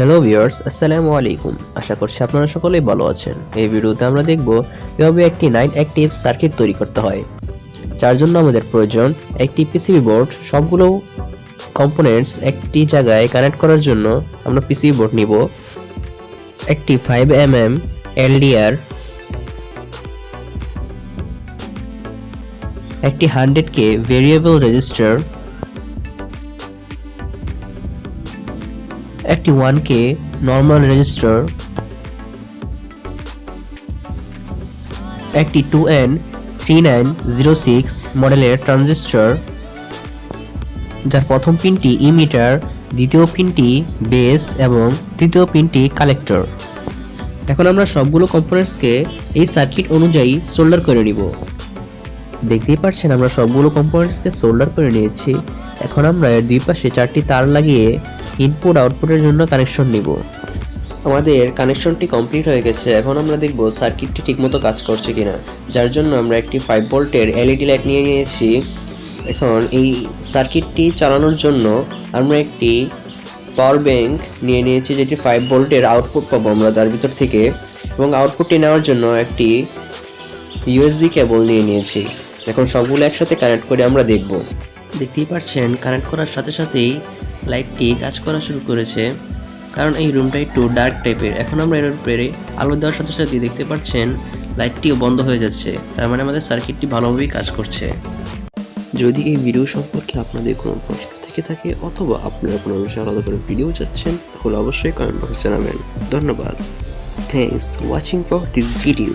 Hello viewers, আসসালামু আলাইকুম। আশা করছি আপনারা সকলেই ভালো আছেন। এই ভিডিওতে আমরা দেখব কিভাবে একটি 9 অ্যাক্টিভ সার্কিট তৈরি করতে হয়। যার জন্য আমাদের প্রয়োজন একটি পিসিবি বোর্ড। সবগুলো কম্পোনেন্টস একটি জায়গায় কানেক্ট করার জন্য আমরা পিসিবি বোর্ড নিব, একটি 5mm এলডিআর, একটি 100K ভেরিয়েবল রেজিস্টর, একটি 1K নরমাল রেজিস্টর, একটি 2N3906 মডেলের ট্রানজিস্টর, যার প্রথম পিনটি ইমিটার, দ্বিতীয় পিনটি বেস এবং তৃতীয় পিনটি কালেক্টর। এখন আমরা সবগুলো কম্পোনেন্টসকে এই সার্কিট অনুযায়ী সোল্ডার করে নিব। দেখতেই পাচ্ছেন আমরা সবগুলো কম্পোনেন্টসকে সোল্ডার করে নিয়েছি। এখন আমরা এর দুই পাশে 4টি তার লাগিয়ে ইনপুট আউটপুটের জন্য কানেকশন নিব। আমাদের কানেকশনটি কমপ্লিট হয়ে গেছে। এখন আমরা দেখব সার্কিটটি ঠিকমতো কাজ করছে কিনা। যার জন্য আমরা একটি 5 ভোল্টের এলইডি লাইট নিয়ে নিয়েছি। এখন এই সার্কিটটি চালানোর জন্য আমরা একটি পাওয়ার ব্যাংক নিয়ে নিয়েছি, যেটি 5 ভোল্টের আউটপুট পাবো আমরা তার ভিতর থেকে, এবং আউটপুটটি নেওয়ার জন্য একটি ইউএসবি কেবল নিয়ে নিয়েছি। এখন সবগুলো একসাথে কানেক্ট করে আমরা দেখব। দেখতেই পাচ্ছেন কানেক্ট করার সাথে সাথেই লাইটটি কাজ করা শুরু করেছে, কারণ এই রুমটা একটু ডার্ক টাইপের। এখন আমরা এর উপরে আলো দেওয়ার সাথে সাথে দেখতে পাচ্ছেন লাইটটিও বন্ধ হয়ে যাচ্ছে, তার মানে আমাদের সার্কিটটি ভালোভাবেই কাজ করছে। যদি এই ভিডিও সম্পর্কে আপনাদের কোনো প্রশ্ন থেকে থাকে অথবা আপনারা কোনো বিষয়ে আলাদা করে ভিডিও চাচ্ছেন, তাহলে অবশ্যই কমেন্ট বক্সে জানাবেন। ধন্যবাদ। Thanks watching for this video.